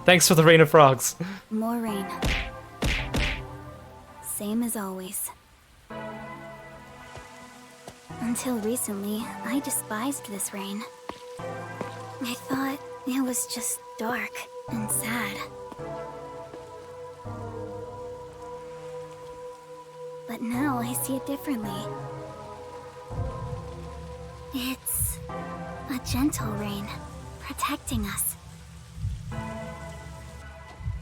Thanks for the rain of frogs. More rain. Same as always. Until recently, I despised this rain. I thought it was just dark and sad. But now I see it differently. It's a gentle rain, protecting us.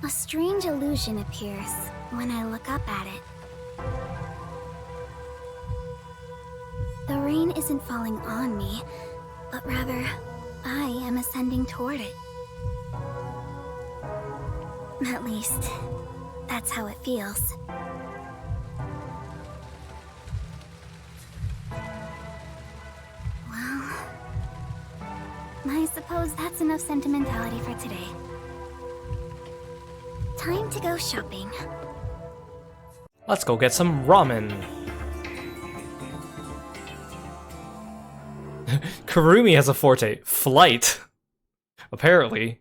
A strange illusion appears when I look up at it. The rain isn't falling on me, but rather, I am ascending toward it. At least, that's how it feels. Well, I suppose that's enough sentimentality for today. Time to go shopping. Let's go get some ramen. Kurumi has a forte. Flight. Apparently.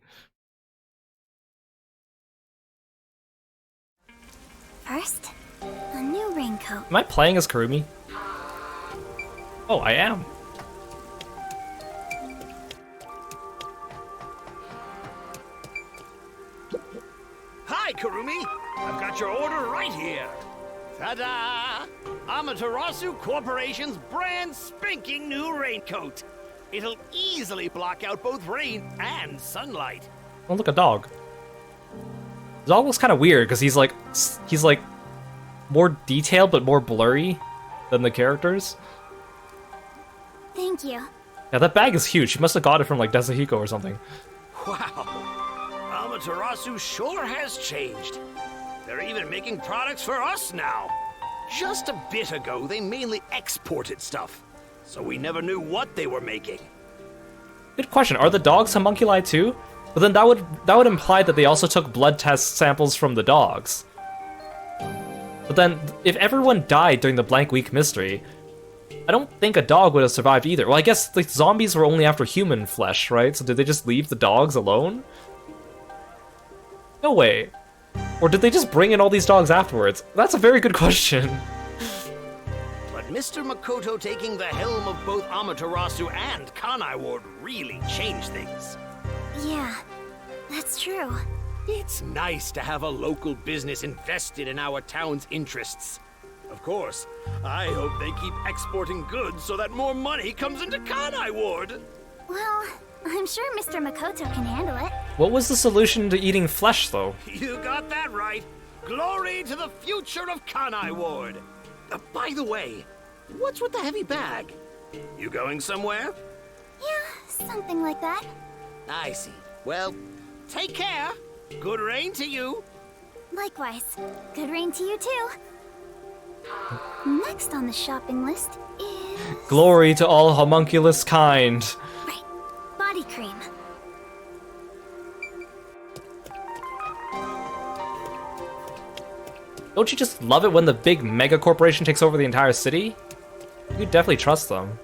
First, a new raincoat. Am I playing as Kurumi? Oh, I am. Hi, Kurumi! I've got your order right here. Ta-da! Amaterasu Corporation's brand spanking new raincoat. It'll easily block out both rain and sunlight. Oh, look, a dog. The dog looks kind of weird because he's like more detailed but more blurry than the characters. Thank you. Yeah, that bag is huge. She must have got it from like Desahiko or something. Wow! Amaterasu sure has changed. They're even making products for us now. Just a bit ago, they mainly exported stuff, so we never knew what they were making. Good question. Are the dogs homunculi too? But then that would imply that they also took blood test samples from the dogs. But then, if everyone died during the Blank Week mystery, I don't think a dog would have survived either. Well, I guess the zombies were only after human flesh, right? So did they just leave the dogs alone? No way. Or did they just bring in all these dogs afterwards? That's a very good question. But Mr. Makoto taking the helm of both Amaterasu and Kanai Ward really changed things. Yeah, that's true. It's nice to have a local business invested in our town's interests. Of course, I hope they keep exporting goods so that more money comes into Kanai Ward. Well, I'm sure Mr. Makoto can handle it. What was the solution to eating flesh, though? You got that right. Glory to the future of Kanai Ward. By the way, what's with the heavy bag? You going somewhere? Yeah, something like that. I see. Well, take care. Good rain to you. Likewise. Good rain to you too. Next on the shopping list is... Glory to all homunculus kind. Right, body cream. Don't you just love it when the big mega corporation takes over the entire city? You definitely trust them.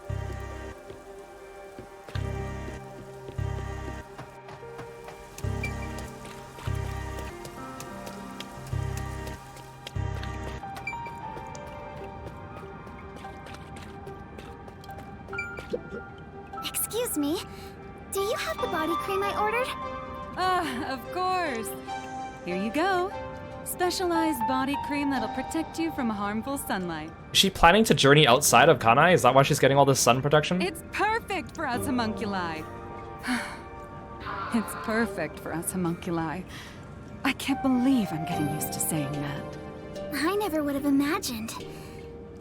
Excuse me, do you have the body cream I ordered? Ah, of course. Here you go. Specialized body cream that'll protect you from harmful sunlight. Is she planning to journey outside of Kanai? Is that why she's getting all this sun protection? It's perfect for us homunculi. It's perfect for us homunculi. I can't believe I'm getting used to saying that. I never would have imagined.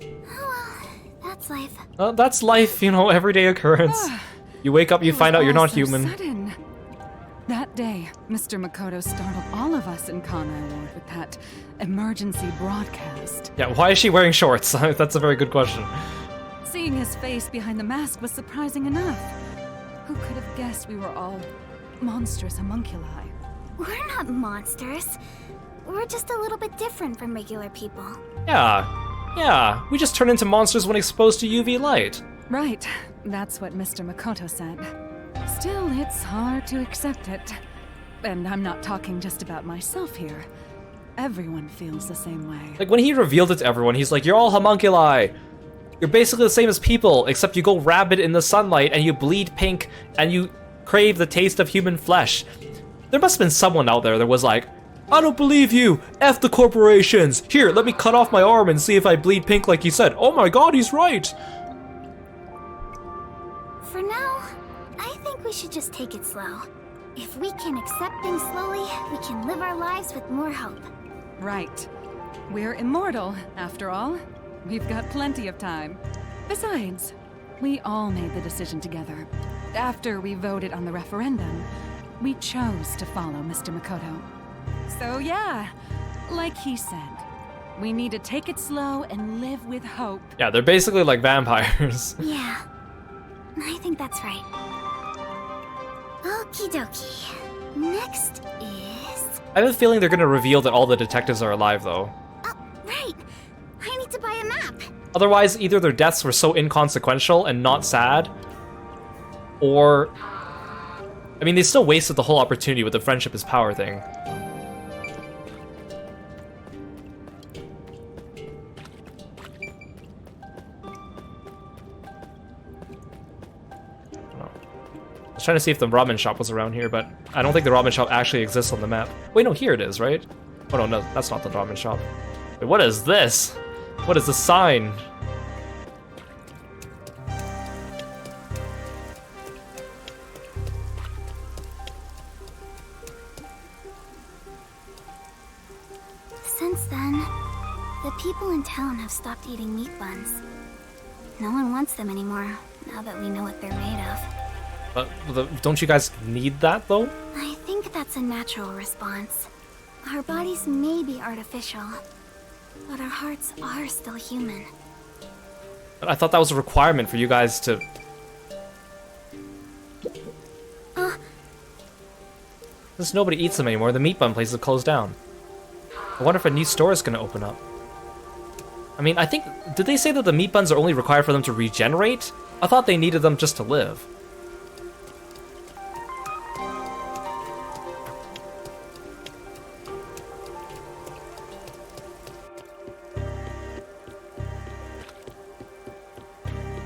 Oh well, that's life. That's life, you know, everyday occurrence. You wake up, you find out you're not human. Sudden. That day, Mr. Makoto startled all of us in Kanai Ward with that emergency broadcast. Yeah, why is she wearing shorts? That's a very good question. Seeing his face behind the mask was surprising enough. Who could have guessed we were all monstrous homunculi? We're not monsters. We're just a little bit different from regular people. Yeah, we just turn into monsters when exposed to UV light. Right, that's what Mr. Makoto said. Still, it's hard to accept it. And I'm not talking just about myself here. Everyone feels the same way. Like, when he revealed it to everyone, he's like, you're all homunculi! You're basically the same as people, except you go rabid in the sunlight, and you bleed pink, and you crave the taste of human flesh. There must have been someone out there that was like, I don't believe you! F the corporations! Here, let me cut off my arm and see if I bleed pink like he said. Oh my god, he's right! For now, I think we should just take it slow. If we can accept things slowly, we can live our lives with more hope. Right. We're immortal, after all. We've got plenty of time. Besides, we all made the decision together. After we voted on the referendum, we chose to follow Mr. Makoto. So yeah, like he said, we need to take it slow and live with hope. Yeah, they're basically like vampires. Yeah, I think that's right. Okie dokie. Next is... I have a feeling they're gonna reveal that all the detectives are alive, though. Oh, right! I need to buy a map! Otherwise, either their deaths were so inconsequential and not sad, or... I mean, they still wasted the whole opportunity with the friendship is power thing. I was trying to see if the ramen shop was around here, but I don't think the ramen shop actually exists on the map. Wait, no, here it is, right? Oh no, no, that's not the ramen shop. Wait, what is this? What is the sign? Since then, the people in town have stopped eating meat buns. No one wants them anymore, now that we know what they're made of. But don't you guys need that, though? I think that's a natural response. Our bodies may be artificial, but our hearts are still human. But I thought that was a requirement for you guys to... Since nobody eats them anymore, the meat bun places have closed down. I wonder if a new store is going to open up. I mean, I think... Did they say that the meat buns are only required for them to regenerate? I thought they needed them just to live.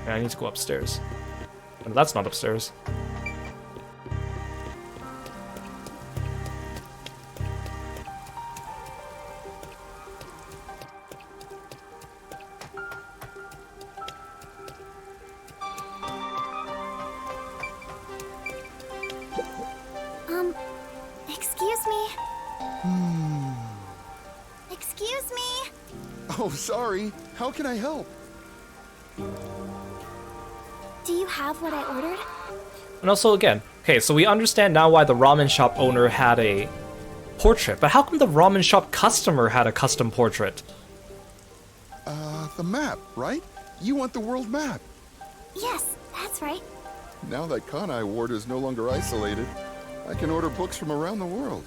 Okay, I need to go upstairs. And that's not upstairs. Excuse me? Excuse me? Oh, sorry. How can I help? Do you have what I ordered? And also, again, okay, so we understand now why the ramen shop owner had a portrait, but how come the ramen shop customer had a custom portrait? The map, right? You want the world map. Yes, that's right. Now that Kanai Ward is no longer isolated, I can order books from around the world.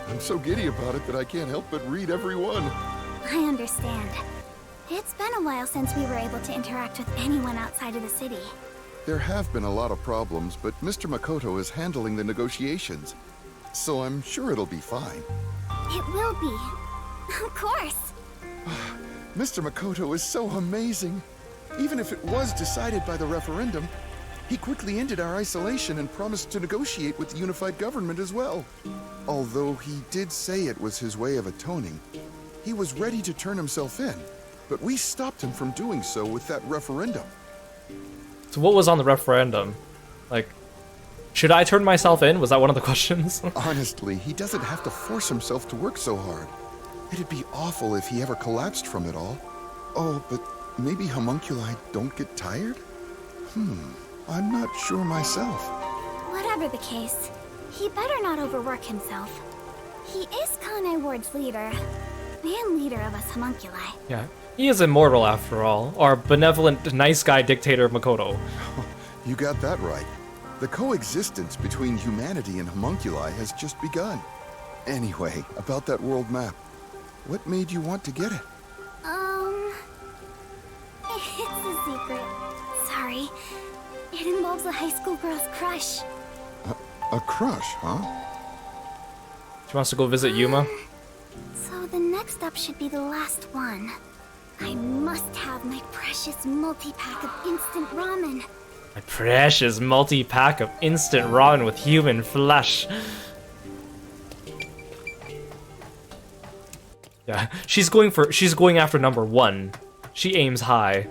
I'm so giddy about it that I can't help but read every one. I understand. It's been a while since we were able to interact with anyone outside of the city. There have been a lot of problems, but Mr. Makoto is handling the negotiations. So I'm sure it'll be fine. It will be. Of course. Mr. Makoto is so amazing. Even if it was decided by the referendum, he quickly ended our isolation and promised to negotiate with the unified government as well. Although he did say it was his way of atoning, he was ready to turn himself in, but we stopped him from doing so with that referendum. So what was on the referendum? Like, should I turn myself in? Was that one of the questions? Honestly, he doesn't have to force himself to work so hard. It'd be awful if he ever collapsed from it all. Oh, but maybe homunculi don't get tired? I'm not sure myself. Whatever the case, he better not overwork himself. He is Kanai Ward's leader, and leader of us homunculi. Yeah, he is immortal after all. Our benevolent, nice guy dictator Makoto. You got that right. The coexistence between humanity and homunculi has just begun. Anyway, about that world map. What made you want to get it? It's a secret. Sorry. It involves a high school girl's crush. A crush, huh? She wants to go visit Yuma. So the next up should be the last one. I must have my precious multi-pack of instant ramen. My precious multi-pack of instant ramen with human flesh. Yeah, she's going after number 1. She aims high.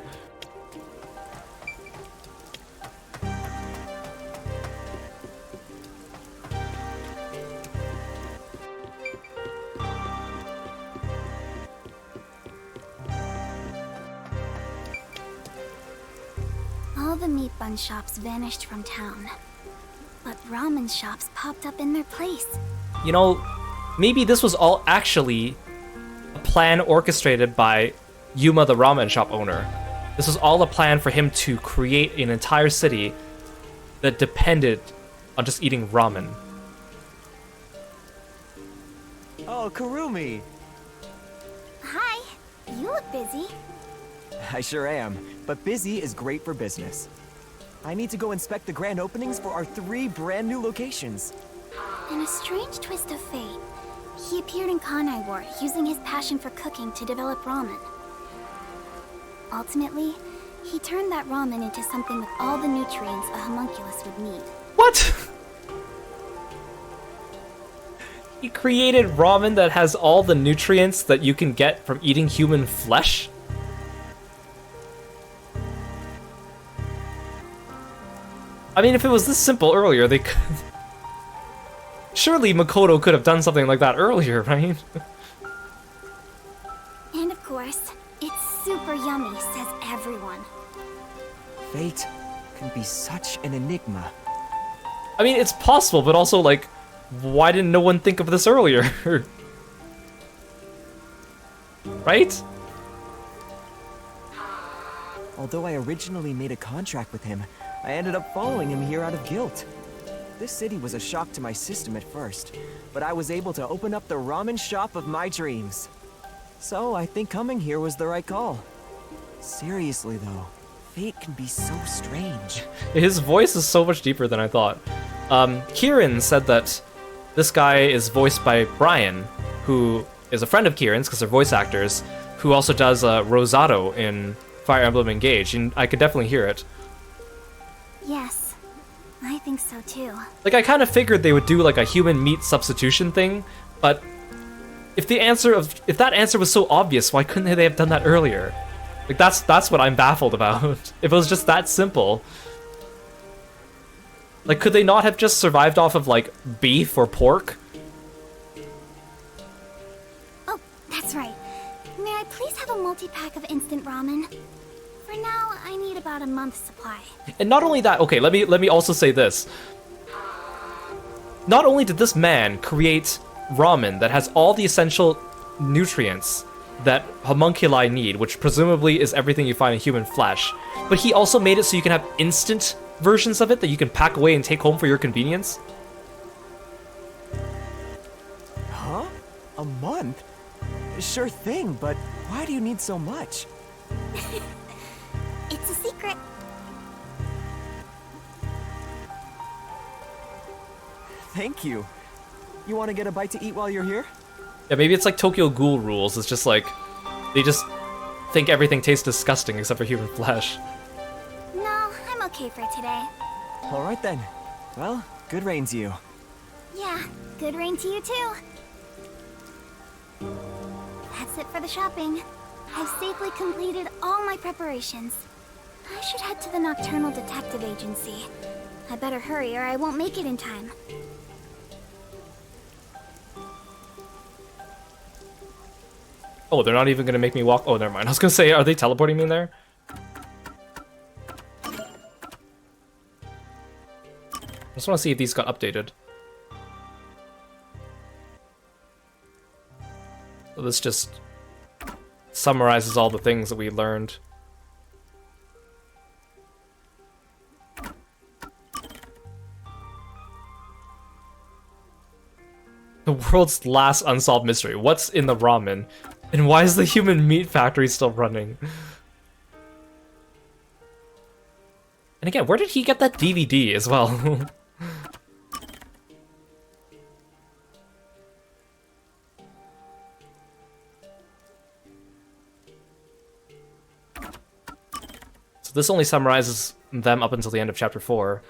All the meat bun shops vanished from town, but ramen shops popped up in their place. You know, maybe this was all actually a plan orchestrated by Yuma, the ramen shop owner. This was all a plan for him to create an entire city that depended on just eating ramen. Oh, Kurumi! Hi, you look busy. I sure am, but busy is great for business. I need to go inspect the grand openings for our 3 brand new locations. In a strange twist of fate, he appeared in Kanai War using his passion for cooking to develop ramen. Ultimately, he turned that ramen into something with all the nutrients a homunculus would need. What? He created ramen that has all the nutrients that you can get from eating human flesh? I mean, if it was this simple earlier, they could... Surely Makoto could have done something like that earlier, right? And of course, it's super yummy, says everyone. Fate can be such an enigma. I mean, it's possible, but also, like, why didn't no one think of this earlier? Right? Although I originally made a contract with him, I ended up following him here out of guilt. This city was a shock to my system at first, but I was able to open up the ramen shop of my dreams. So I think coming here was the right call. Seriously though, fate can be so strange. His voice is so much deeper than I thought. Kieran said that this guy is voiced by Brian, who is a friend of Kieran's because they're voice actors, who also does Rosado in Fire Emblem Engage, and I could definitely hear it. Yes, I think so too. Like, I kind of figured they would do like a human meat substitution thing, but if that answer was so obvious, why couldn't they have done that earlier? Like, that's what I'm baffled about. If it was just that simple. Like, could they not have just survived off of, like, beef or pork? Oh, that's right. May I please have a multi-pack of instant ramen? For now, I need about a month's supply. And not only that, okay, let me also say this. Not only did this man create ramen that has all the essential nutrients that homunculi need, which presumably is everything you find in human flesh, but he also made it so you can have instant versions of it that you can pack away and take home for your convenience. Huh? A month? Sure thing, but why do you need so much? It's a secret. Thank you. You want to get a bite to eat while you're here? Yeah, maybe it's like Tokyo Ghoul rules. It's just like, they just think everything tastes disgusting except for human flesh. No, I'm okay for today. Alright then. Well, good rain to you. Yeah, good rain to you too. That's it for the shopping. I've safely completed all my preparations. I should head to the Nocturnal Detective Agency. I better hurry or I won't make it in time. Oh, they're not even gonna make me walk. Oh, never mind. I was gonna say, are they teleporting me in there? I just want to see if these got updated. So this just summarizes all the things that we learned. The world's last unsolved mystery. What's in the ramen? And why is the human meat factory still running? And again, where did he get that DVD as well? So this only summarizes them up until the end of chapter 4.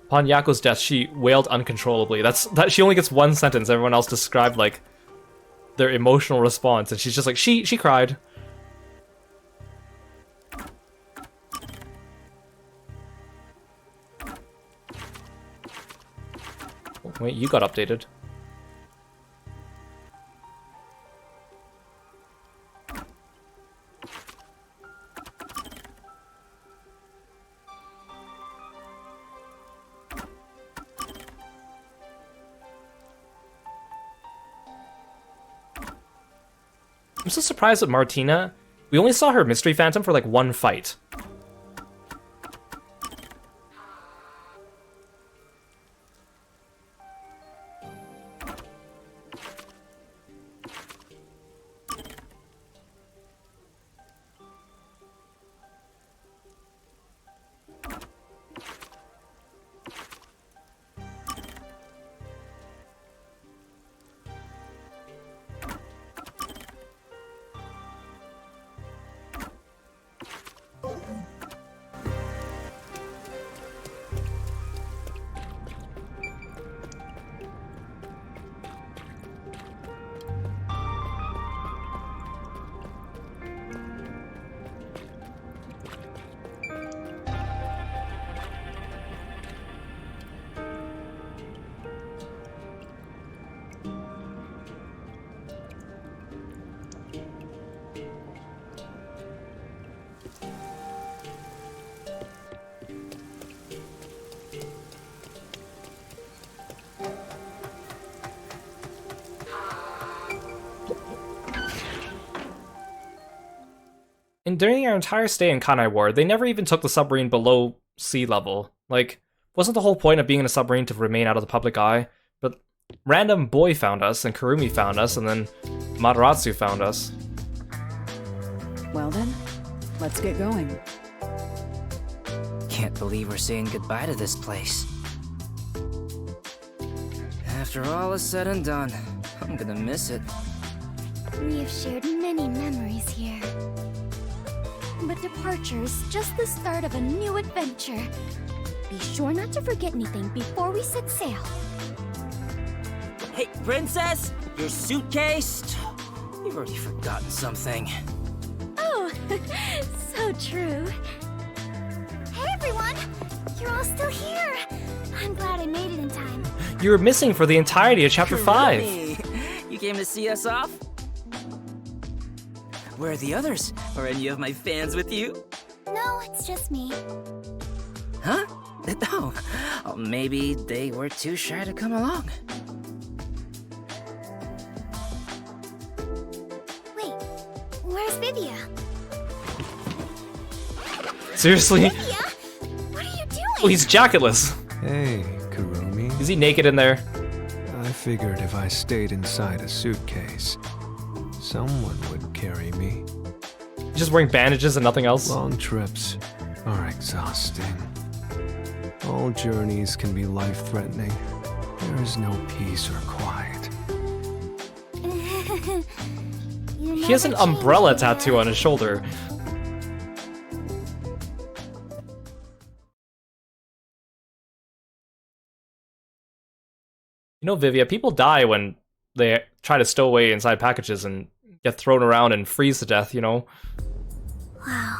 Upon Yako's death, she wailed uncontrollably. That she only gets one sentence. Everyone else described like their emotional response, and she's just like she cried. Oh, wait, you got updated. I'm so surprised with Martina. We only saw her Mystery Phantom for like one fight. And during our entire stay in Kanai Ward, they never even took the submarine below sea level. Like, wasn't the whole point of being in a submarine to remain out of the public eye? But random boy found us, and Kurumi found us, and then Mataratsu found us. Well then, let's get going. Can't believe we're saying goodbye to this place. After all is said and done, I'm gonna miss it. We have shared many memories here. But departure is just the start of a new adventure. Be sure not to forget anything before we set sail. Hey, princess! Your suitcase? You've already forgotten something. Oh, so true. Hey everyone! You're all still here! I'm glad I made it in time. You were missing for the entirety of chapter 5. Kurumi, you came to see us off? Where are the others? Are any of my fans with you? No, it's just me. Huh? No. Oh, maybe they were too shy to come along. Wait, where's Vivia? Seriously? Vivia? What are you doing? Oh, he's jacketless. Hey, Kurumi. Is he naked in there? I figured if I stayed inside a suitcase, someone would carry me. He's just wearing bandages and nothing else? Long trips are exhausting. All journeys can be life-threatening. There is no peace or quiet. He has an umbrella tattoo on his shoulder. You know, Vivia, people die when they try to stow away inside packages and get thrown around and freeze to death, you know? Wow.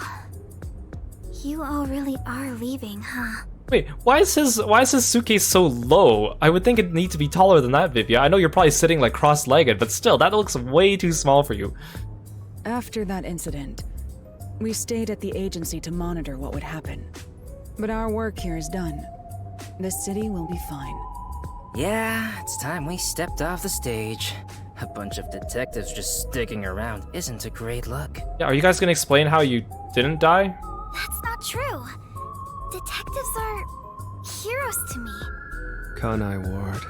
You all really are leaving, huh? Wait, why is his suitcase so low? I would think it'd need to be taller than that, Vivia. I know you're probably sitting like cross-legged, but still, that looks way too small for you. After that incident, we stayed at the agency to monitor what would happen. But our work here is done. This city will be fine. Yeah, it's time we stepped off the stage. A bunch of detectives just sticking around isn't a great look. Yeah, are you guys gonna explain how you didn't die? That's not true. Detectives are heroes to me. Kanai Ward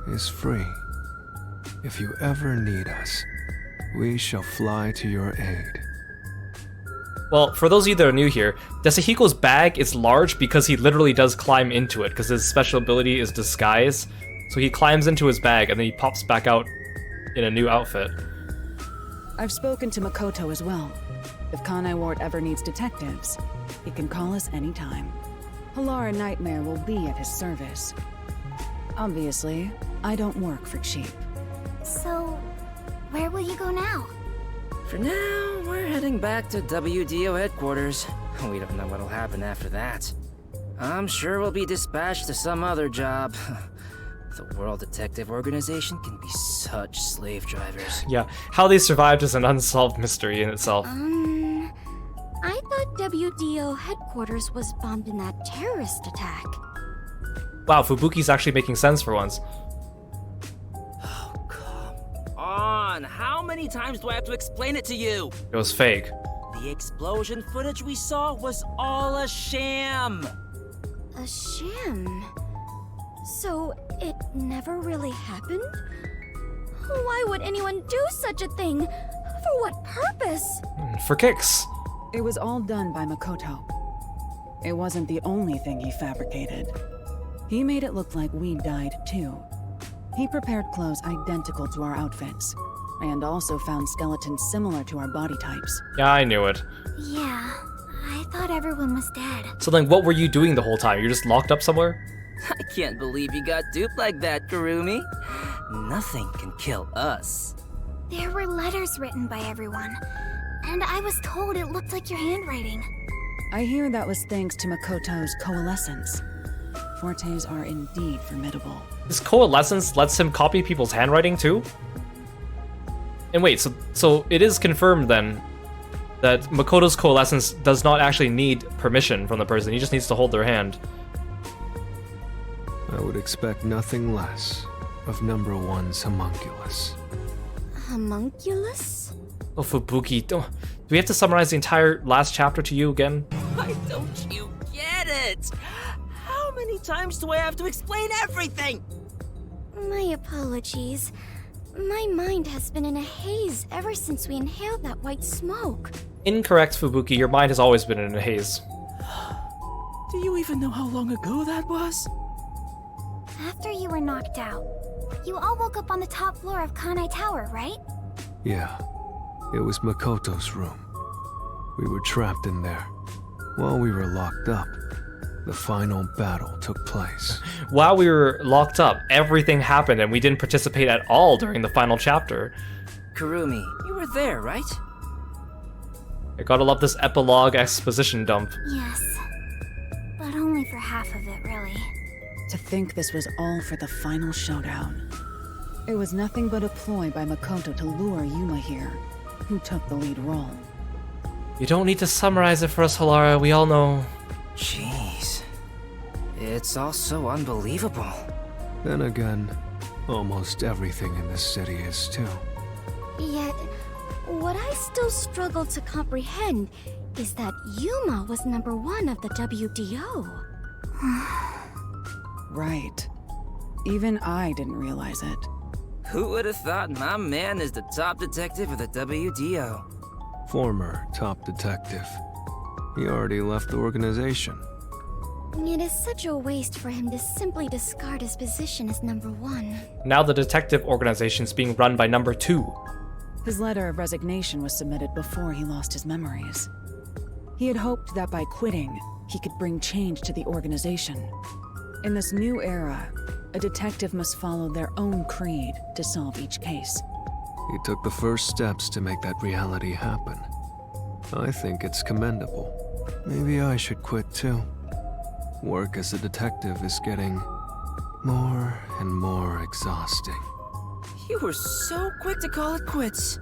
is free. If you ever need us, we shall fly to your aid. Well, for those of you that are new here, Yasuhiko's bag is large because he literally does climb into it, because his special ability is disguise. So he climbs into his bag and then he pops back out in a new outfit. I've spoken to Makoto as well. If Kanai Ward ever needs detectives, he can call us anytime. Halara Nightmare will be at his service. Obviously, I don't work for cheap. So, where will you go now? For now, we're heading back to WDO headquarters. We don't know what'll happen after that. I'm sure we'll be dispatched to some other job. The World Detective Organization can be such slave drivers. Yeah, how they survived is an unsolved mystery in itself. I thought WDO headquarters was bombed in that terrorist attack. Wow, Fubuki's actually making sense for once. Oh, come on! How many times do I have to explain it to you? It was fake. The explosion footage we saw was all a sham! A sham? So, it never really happened? Why would anyone do such a thing? For what purpose? For kicks. It was all done by Makoto. It wasn't the only thing he fabricated. He made it look like we died too. He prepared clothes identical to our outfits, and also found skeletons similar to our body types. Yeah, I knew it. Yeah, I thought everyone was dead. So then what were you doing the whole time? You're just locked up somewhere? I can't believe you got duped like that, Kurumi. Nothing can kill us. There were letters written by everyone, and I was told it looked like your handwriting. I hear that was thanks to Makoto's coalescence. Fortes are indeed formidable. This coalescence lets him copy people's handwriting too? And wait, so it is confirmed then that Makoto's coalescence does not actually need permission from the person, he just needs to hold their hand. I would expect nothing less of number one's homunculus. Homunculus? Oh, Fubuki, do we have to summarize the entire last chapter to you again? Why don't you get it? How many times do I have to explain everything? My apologies. My mind has been in a haze ever since we inhaled that white smoke. Incorrect, Fubuki, your mind has always been in a haze. Do you even know how long ago that was? After you were knocked out, you all woke up on the top floor of Kanai Tower, right? Yeah, it was Makoto's room. We were trapped in there. While we were locked up, the final battle took place. While we were locked up, everything happened and we didn't participate at all during the final chapter. Kurumi, you were there, right? I gotta love this epilogue exposition dump. Yes. But only for half of it, really. To think this was all for the final showdown. It was nothing but a ploy by Makoto to lure Yuma here, who took the lead role. You don't need to summarize it for us, Halara, we all know. Jeez. It's all so unbelievable. Then again, almost everything in this city is too. Yet, what I still struggle to comprehend is that Yuma was number one of the WDO. Right. Even I didn't realize it. Who would have thought my man is the top detective of the WDO? Former top detective. He already left the organization. It is such a waste for him to simply discard his position as number one. Now the detective organization's being run by number 2. His letter of resignation was submitted before he lost his memories. He had hoped that by quitting, he could bring change to the organization. In this new era, a detective must follow their own creed to solve each case. He took the first steps to make that reality happen. I think it's commendable. Maybe I should quit too. Work as a detective is getting more and more exhausting. You were so quick to call it quits.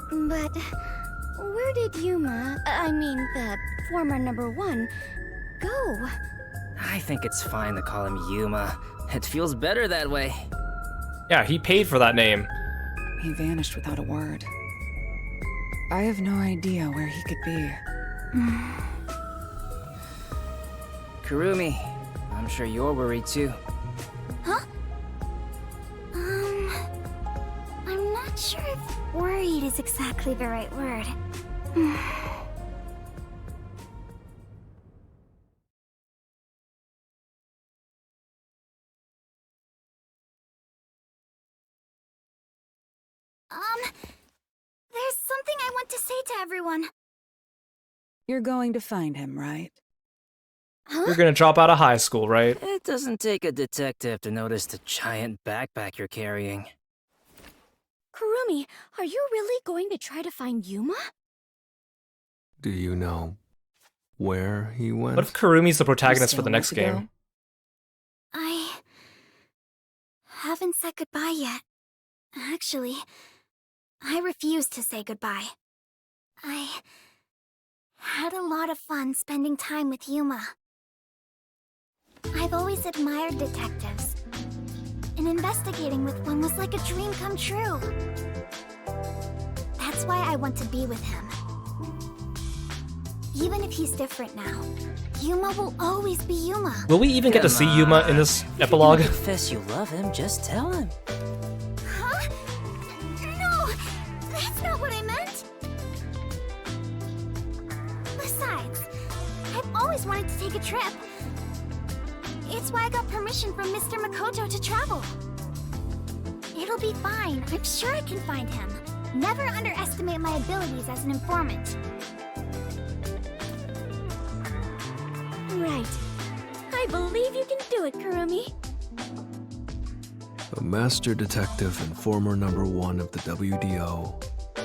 But where did Yuma, the former number one, go? I think it's fine to call him Yuma. It feels better that way. Yeah, he paid for that name. He vanished without a word. I have no idea where he could be. Kurumi, I'm sure you're worried too. Huh? I'm not sure if worried is exactly the right word. to everyone. You're going to find him, right? Huh? You're gonna drop out of high school, right? It doesn't take a detective to notice the giant backpack you're carrying. Kurumi, are you really going to try to find Yuma? Do you know where he went? What if Kurumi's the protagonist You for the still next want to game? go? I haven't said goodbye yet. Actually, I refuse to say goodbye. I had a lot of fun spending time with Yuma. I've always admired detectives, and investigating with one was like a dream come true. That's why I want to be with him. Even if he's different now, Yuma will always be Yuma. Will we even get to Come see Yuma in this If you're epilogue? gonna confess you love him, just tell him. Huh? No! That's not what I meant! Besides, I've always wanted to take a trip. It's why I got permission from Mr. Makoto to travel. It'll be fine. I'm sure I can find him. Never underestimate my abilities as an informant. Right. I believe you can do it, Kurumi. A master detective and former #1 of the WDO,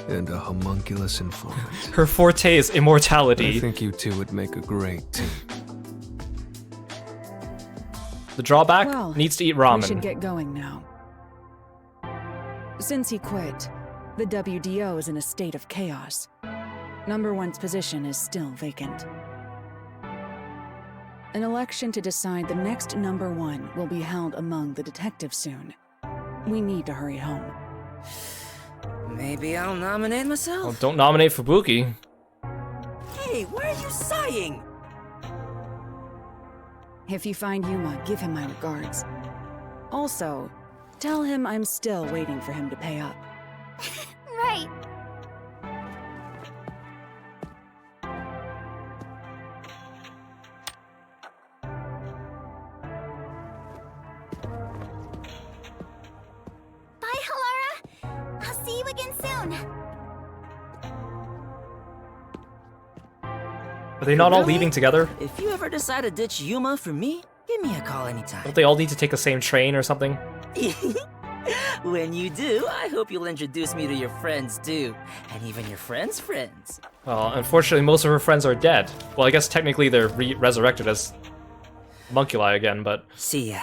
and a homunculus informant. Her forte is I immortality. think you two would make a great team. The drawback Well, needs to eat We should ramen. get going now. Since he quit, the WDO is in a state of chaos. #1's position is still vacant. An election to decide the next #1 will be held among the detectives soon. We need to hurry home. Maybe I'll nominate myself. Well, don't nominate Fubuki. Hey, why are you sighing? If you find Yuma, give him my regards. Also, tell him I'm still waiting for him to pay up. Right. Bye, Halara. I'll see you again soon. Are they not all Really? leaving together? If you ever decide to ditch Yuma for me, give me a call anytime. Don't they all need to take the same train or something? When you do, I hope you'll introduce me to your friends too, and even your friends' friends. Well, unfortunately, most of her friends are dead. Well, I guess technically they're resurrected as homunculi again, but See ya.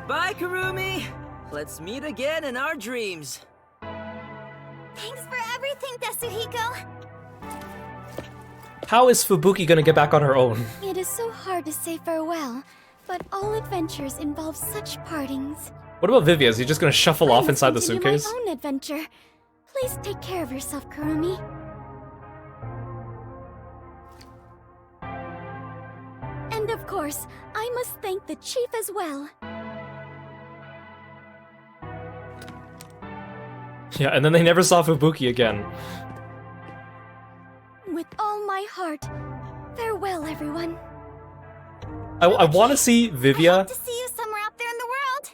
Bye, Kurumi! Let's meet again in our dreams. Thanks for everything, Tetsuhiko. how is Fubuki gonna get back on her own? It is so hard to say farewell, but all adventures involve such partings. What about Vivia? Is he just gonna shuffle I off must inside the continue suitcase? my own adventure. Please take care of yourself, Kurumi. And of course, I must thank the chief as well. Yeah, and then they never saw Fubuki again. With all my heart, farewell, everyone. I want to see I Vivia. hope to see you somewhere out there in the world.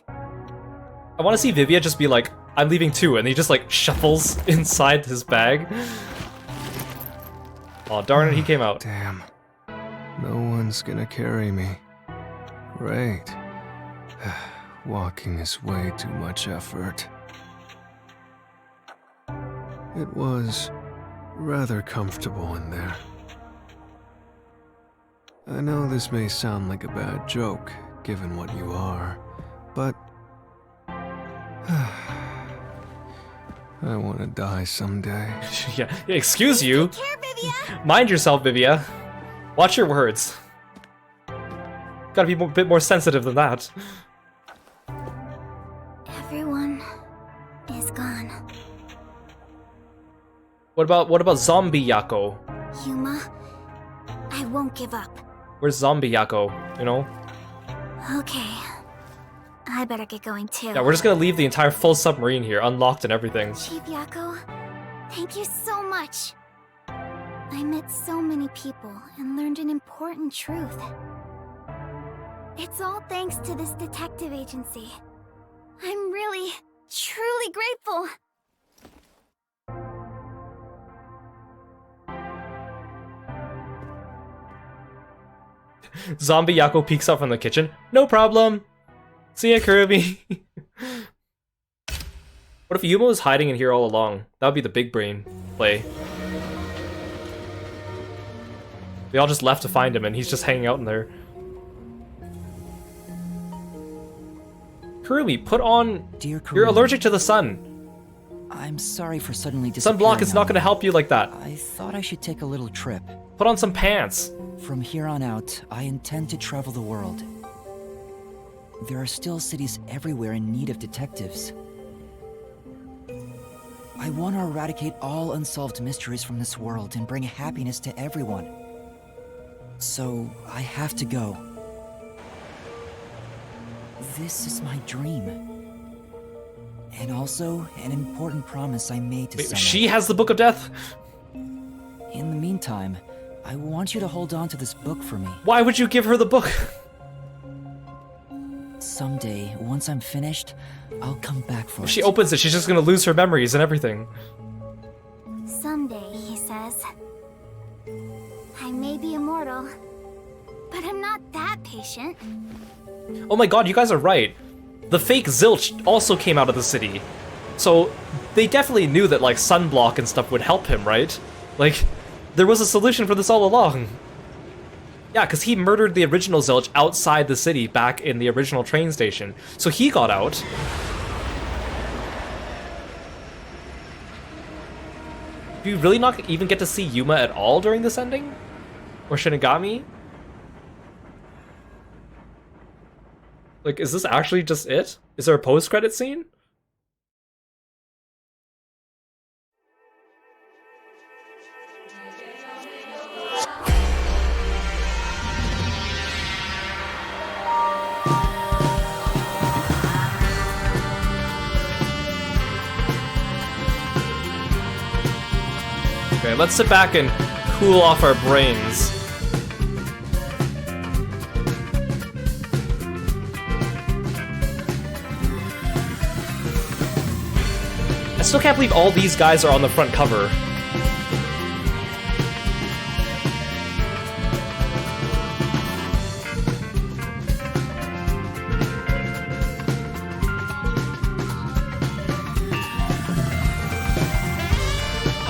I want to see Vivia just be like, "I'm leaving too," and he just like shuffles inside his bag. Oh darn it, he came out. Damn. No one's gonna carry me. Great. Walking is way too much effort. It was rather comfortable in there. I know this may sound like a bad joke, given what you are, but I want to die someday. Yeah, excuse you. Take care, Vivia. Mind yourself, Vivia. Watch your words. Gotta be a bit more sensitive than that. Everyone is gone. What about Zombie Yako? Yuma, I won't give up. Where's Zombie Yako? You know? Okay. I better get going too. Yeah, we're just gonna leave the entire full submarine here, unlocked and everything. Chief Yako, thank you so much. I met so many people and learned an important truth. It's all thanks to this detective agency. I'm really truly grateful. Zombie Yako peeks out from the kitchen. No problem. See ya, Kirby. What if Yuma was hiding in here all along? That would be the big brain play. We all just left to find him and he's just hanging out in there. Kurumi, put on... Dear Kurumi, You're allergic to the sun. I'm sorry for suddenly disappearing. Sunblock is not going to help you like that. I thought I should take a little trip. Put on some pants. From here on out, I intend to travel the world. There are still cities everywhere in need of detectives. I want to eradicate all unsolved mysteries from this world and bring happiness to everyone. So, I have to go. This is my dream. And also, an important promise I made to Wait, someone. she has the Book of Death? In the meantime, I want you to hold on to this book for me. Why would you give her the book? Someday, once I'm finished, I'll come back for If it. she opens it, she's just gonna lose her memories and everything. Someday, he says. I may be immortal, but I'm not that patient. Oh my god, you guys are right. The fake Zilch also came out of the city. So, they definitely knew that, like, sunblock and stuff would help him, right? Like, there was a solution for this all along. Yeah, because he murdered the original Zilch outside the city back in the original train station. So he got out. Do you really not even get to see Yuma at all during this ending? Or Shinigami? Like, is this actually just it? Is there a post-credit scene? Okay, let's sit back and cool off our brains. I still can't believe all these guys are on the front cover.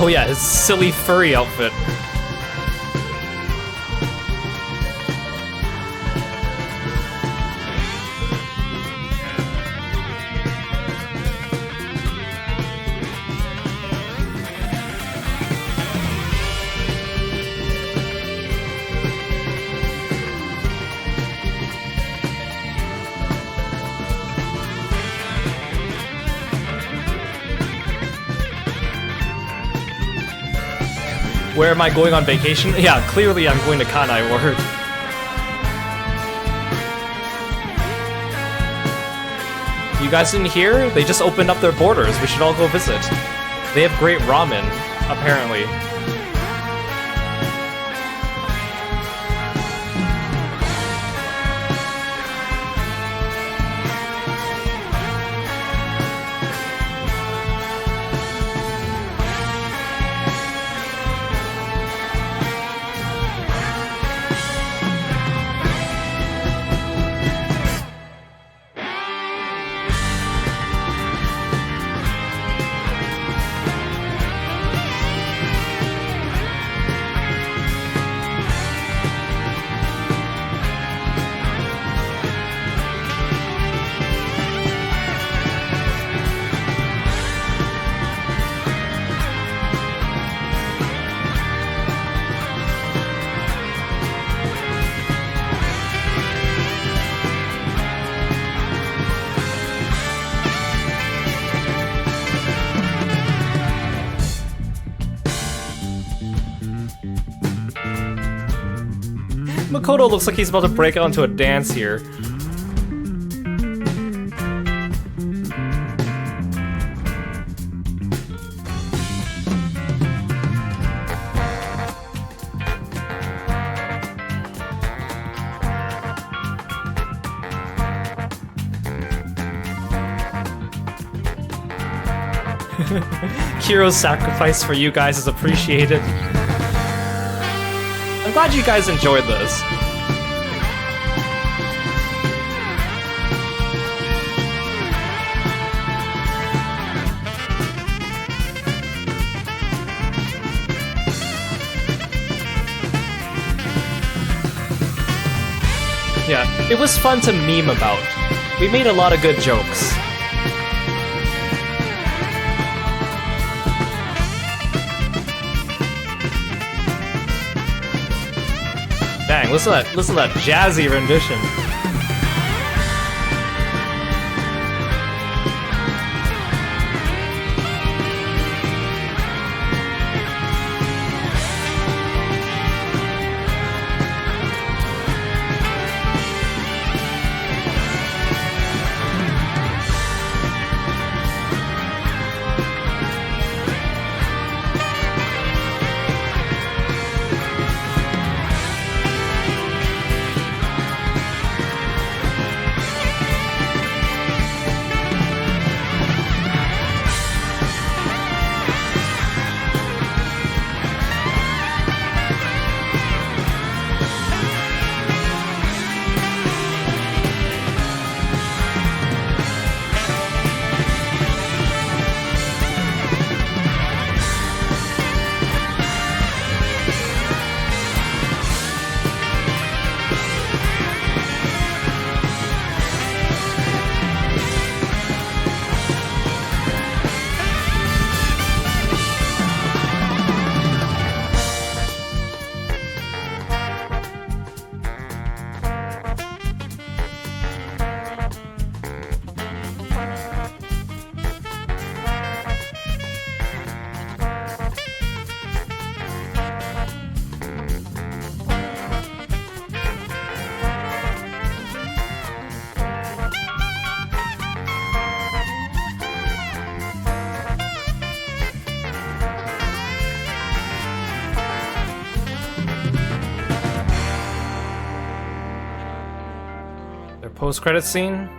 Oh yeah, his silly furry outfit. Where am I going on vacation? Yeah, clearly I'm going to Kanai Ward. You guys didn't hear? They just opened up their borders. We should all go visit. They have great ramen, apparently. Makoto looks like he's about to break out into a dance here. Kiro's sacrifice for you guys is appreciated. I'm glad you guys enjoyed this. Yeah, it was fun to meme about. We made a lot of good jokes. Dang, listen to that jazzy rendition. Post-credit scene?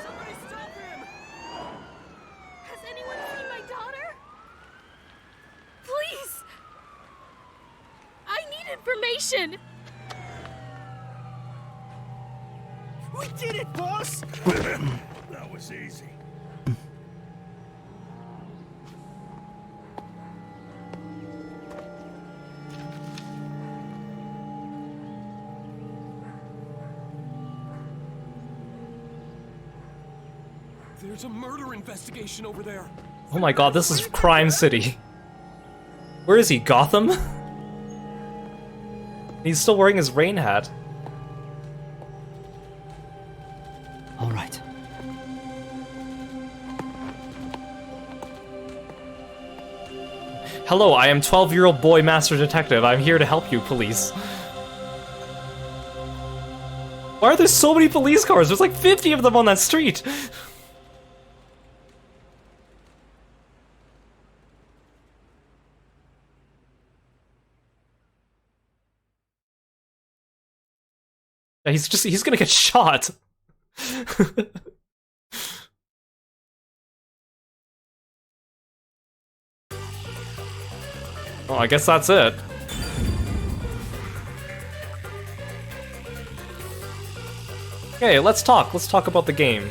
Somebody stop him! Has anyone seen my daughter? Please! I need information! We did it, boss! That was easy. There's a murder investigation over there. Oh my god, this is Crime City. Where is he, Gotham? He's still wearing his rain hat. All right. Hello, I am 12-year-old boy master detective. I'm here to help you, police. Why are there so many police cars? There's like 50 of them on that street. Yeah, he's gonna get shot. Well, I guess that's it. Okay, let's talk. Let's talk about the game.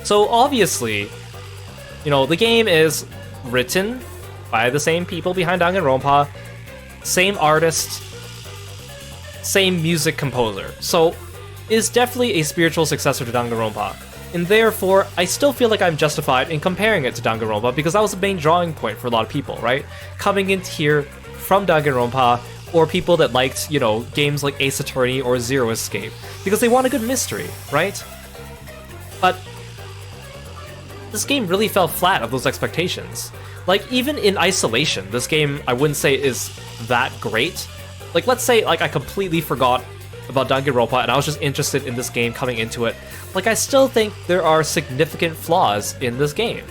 So obviously, you know, the game is written by the same people behind Danganronpa, same artist, same music composer. So it's definitely a spiritual successor to Danganronpa. And therefore, I still feel like I'm justified in comparing it to Danganronpa because that was the main drawing point for a lot of people, right? Coming in here from Danganronpa, or people that liked, you know, games like Ace Attorney or Zero Escape, because they want a good mystery, right? But this game really fell flat of those expectations. Like, even in isolation, this game, I wouldn't say is that great. Like, let's say, like, I completely forgot about Danganronpa, and I was just interested in this game coming into it. Like, I still think there are significant flaws in this game.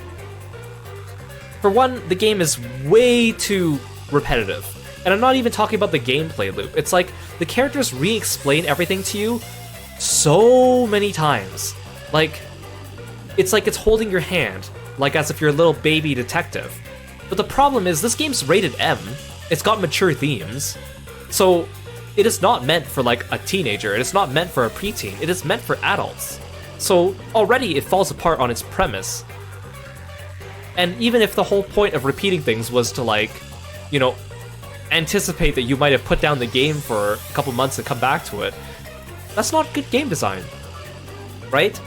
For one, the game is way too repetitive. And I'm not even talking about the gameplay loop. It's like, the characters re-explain everything to you so many times. Like it's holding your hand, like as if you're a little baby detective. But the problem is, this game's rated M. It's got mature themes. So, it is not meant for like a teenager. It is not meant for a preteen. It is meant for adults. So, already it falls apart on its premise. And even if the whole point of repeating things was to like, you know, anticipate that you might have put down the game for a couple months and come back to it, that's not good game design, right?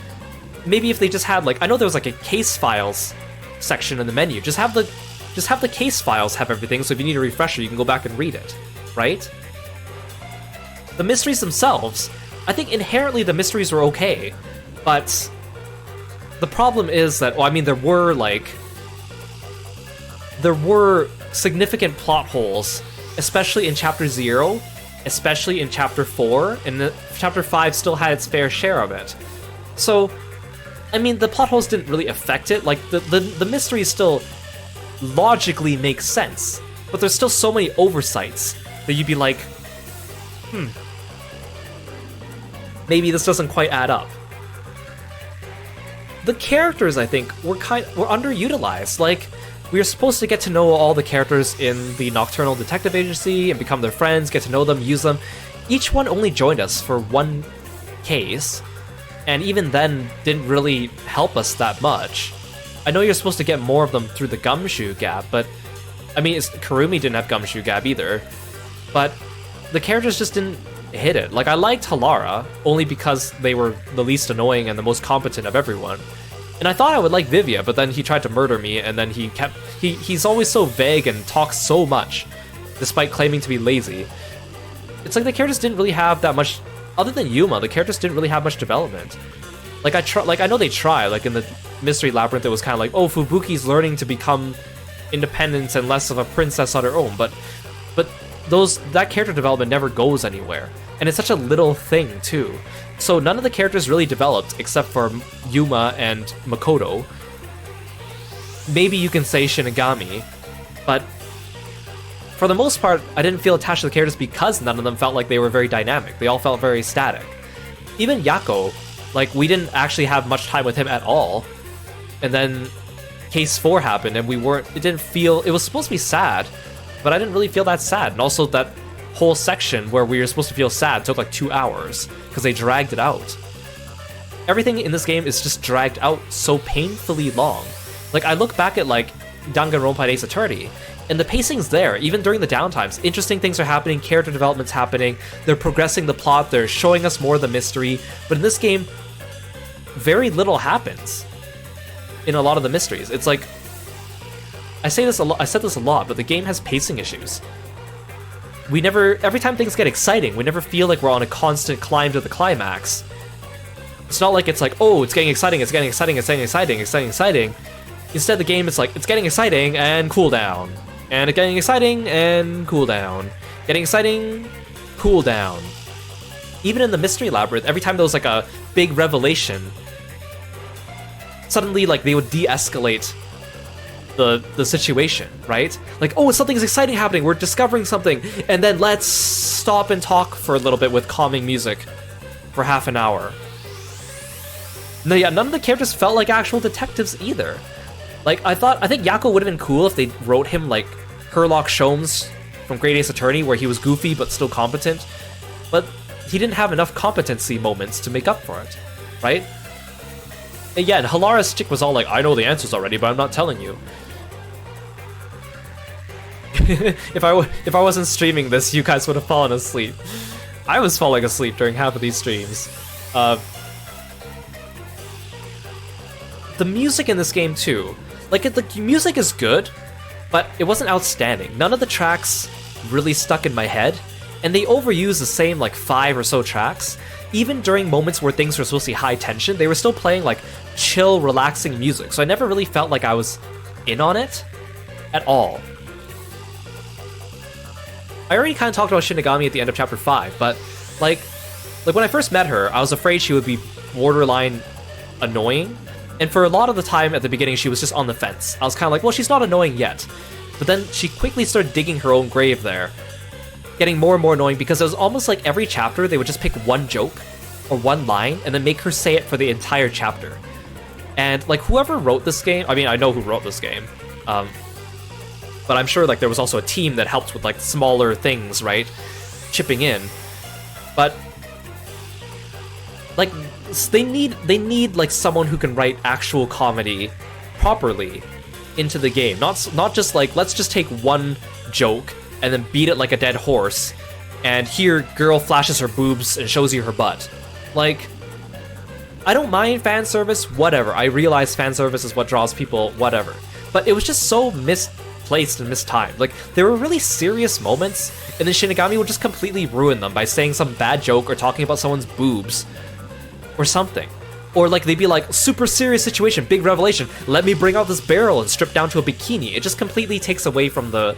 Maybe if they just had like, I know there was like a case files section in the menu. Just have the case files have everything, so if you need a refresher, you can go back and read it, right? The mysteries themselves, I think inherently the mysteries were okay, but the problem is that, well, I mean, there were significant plot holes, especially in Chapter 0, especially in Chapter 4, and Chapter 5 still had its fair share of it. So, I mean, the plot holes didn't really affect it. Like, the mysteries still logically make sense, but there's still so many oversights that you'd be like, maybe this doesn't quite add up. The characters, I think, were underutilized. Like, we were supposed to get to know all the characters in the Nocturnal Detective Agency and become their friends, get to know them, use them. Each one only joined us for one case, and even then didn't really help us that much. I know you're supposed to get more of them through the Gumshoe Gap, but I mean, Kurumi didn't have Gumshoe Gap either, but the characters just didn't hit it. Like, I liked Halara, only because they were the least annoying and the most competent of everyone. And I thought I would like Vivia, but then he tried to murder me, and then he's always so vague and talks so much, despite claiming to be lazy. It's like the characters didn't really have that much, other than Yuma, the characters didn't really have much development. Like, I know they try, like in the Mystery Labyrinth, it was kind of like, oh, Fubuki's learning to become independent and less of a princess on her own, but that character development never goes anywhere. And it's such a little thing, too. So none of the characters really developed, except for Yuma and Makoto. Maybe you can say Shinigami, but for the most part, I didn't feel attached to the characters because none of them felt like they were very dynamic. They all felt very static. Even Yako, like, we didn't actually have much time with him at all. And then Case 4 happened, and it was supposed to be sad, but I didn't really feel that sad. And also that whole section where we were supposed to feel sad took like 2 hours, because they dragged it out. Everything in this game is just dragged out so painfully long. Like, I look back at like Danganronpa Ace Attorney, and the pacing's there, even during the downtimes. Interesting things are happening, character development's happening, they're progressing the plot, they're showing us more of the mystery, but in this game, very little happens in a lot of the mysteries. It's like, I said this a lot, but the game has pacing issues. Every time things get exciting, we never feel like we're on a constant climb to the climax. It's not like it's like, oh, it's getting exciting, it's getting exciting, it's getting exciting, it's getting exciting. Instead, the game is like, it's getting exciting and cool down. And it's getting exciting and cool down. Getting exciting, cool down. Even in the Mystery Labyrinth, every time there was like a big revelation, suddenly like they would de-escalate the situation, right? Like, oh, something's exciting happening, we're discovering something, and then let's stop and talk for a little bit with calming music for half an hour. No, yeah, none of the characters felt like actual detectives either. Like, I think Yako would have been cool if they wrote him like Herlock Sholmes from Great Ace Attorney, where he was goofy but still competent, but he didn't have enough competency moments to make up for it, right? And yeah, and Halara's chick was all like, I know the answers already, but I'm not telling you. If I wasn't streaming this, you guys would have fallen asleep. I was falling asleep during half of these streams. The music in this game too, like, the music is good, but it wasn't outstanding. None of the tracks really stuck in my head, and they overused the same like 5 or so tracks. Even during moments where things were supposed to be high tension, they were still playing like chill, relaxing music, so I never really felt like I was in on it at all. I already kind of talked about Shinigami at the end of Chapter 5, but like, Like, when I first met her, I was afraid she would be borderline annoying. And for a lot of the time at the beginning, she was just on the fence. I was kind of like, well, she's not annoying yet. But then she quickly started digging her own grave there. Getting more and more annoying because it was almost like every chapter they would just pick one joke or one line and then make her say it for the entire chapter. And like whoever wrote this game, I mean, I know who wrote this game, but I'm sure like there was also a team that helped with like smaller things, right? Chipping in. But like they need like someone who can write actual comedy properly into the game. Not just like, let's just take one joke and then beat it like a dead horse, and here girl flashes her boobs and shows you her butt. Like, I don't mind fan service, whatever. I realize fan service is what draws people, whatever. But it was just so misplaced and mistimed. Like, there were really serious moments, and then Shinigami would just completely ruin them by saying some bad joke or talking about someone's boobs or something. Or like they'd be like, super serious situation, big revelation, let me bring out this barrel and strip down to a bikini. It just completely takes away from the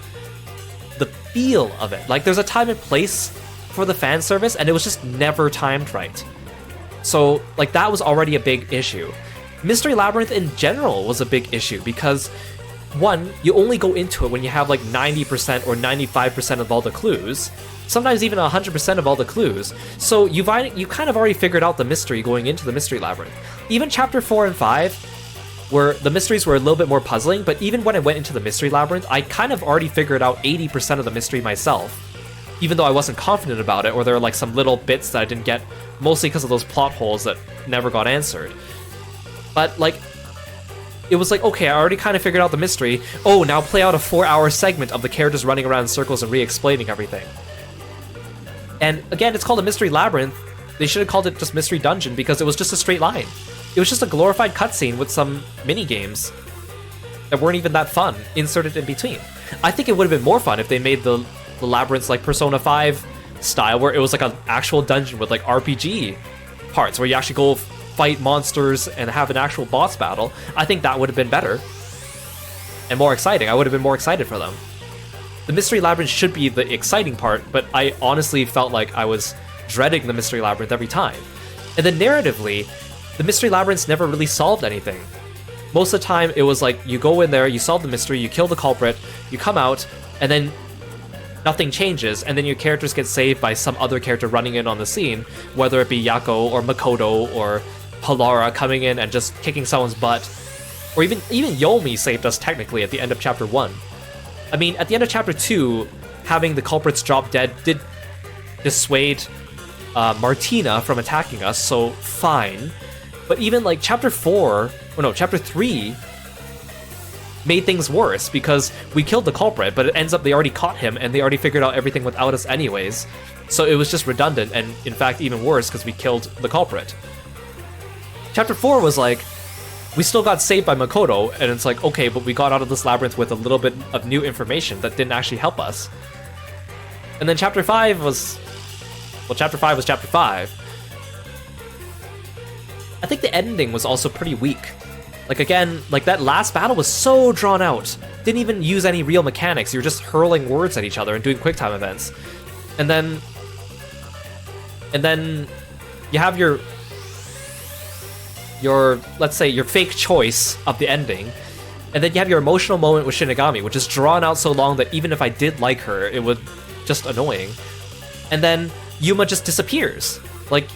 feel of it. Like, there's a time and place for the fan service, and it was just never timed right. So, like, that was already a big issue. Mystery Labyrinth in general was a big issue because, one, you only go into it when you have like 90% or 95% of all the clues, sometimes even 100% of all the clues, so you kind of already figured out the mystery going into the Mystery Labyrinth. Even Chapter 4 and 5, where the mysteries were a little bit more puzzling, but even when I went into the Mystery Labyrinth, I kind of already figured out 80% of the mystery myself, even though I wasn't confident about it, or there were like some little bits that I didn't get, mostly because of those plot holes that never got answered. But like, it was like, okay, I already kind of figured out the mystery, oh, now play out a 4-hour segment of the characters running around in circles and re-explaining everything. And again, it's called a Mystery Labyrinth. They should have called it just Mystery Dungeon because it was just a straight line. It was just a glorified cutscene with some mini-games that weren't even that fun inserted in between. I think it would have been more fun if they made the labyrinths like Persona 5 style, where it was like an actual dungeon with like RPG parts, where you actually go fight monsters and have an actual boss battle. I think that would have been better and more exciting. I would have been more excited for them. The Mystery Labyrinth should be the exciting part, but I honestly felt like I was dreading the Mystery Labyrinth every time. And then narratively, the Mystery Labyrinths never really solved anything. Most of the time, it was like, you go in there, you solve the mystery, you kill the culprit, you come out, and then nothing changes, and then your characters get saved by some other character running in on the scene, whether it be Yako or Makoto or Halara coming in and just kicking someone's butt. Or even Yomi saved us technically at the end of Chapter 1. I mean, at the end of Chapter 2, having the culprits drop dead did dissuade Martina from attacking us, so fine. But even like Chapter 3 made things worse because we killed the culprit, but it ends up they already caught him and they already figured out everything without us anyways. So it was just redundant and in fact even worse because we killed the culprit. Chapter 4 was like, we still got saved by Makoto, and it's like, okay, but we got out of this labyrinth with a little bit of new information that didn't actually help us. And then Chapter 5 was... Well, Chapter 5 was Chapter 5. I think the ending was also pretty weak. Like, again, like that last battle was so drawn out. Didn't even use any real mechanics. You were just hurling words at each other and doing quick time events. And then you have your let's say your fake choice of the ending, and then you have your emotional moment with Shinigami, which is drawn out so long that even if I did like her, it would just annoying. And then Yuma just disappears. Like,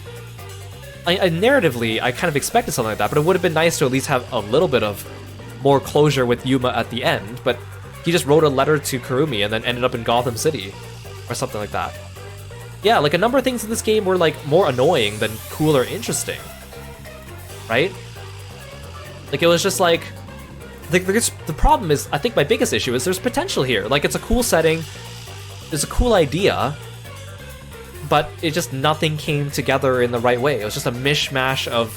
I narratively, I kind of expected something like that, but it would have been nice to at least have a little bit of more closure with Yuma at the end, but he just wrote a letter to Kurumi and then ended up in Gotham City, or something like that. Yeah, like a number of things in this game were like more annoying than cool or interesting. Right? Like, it was just like... The problem is, I think my biggest issue is there's potential here. Like, it's a cool setting, there's a cool idea, but it just nothing came together in the right way. It was just a mishmash of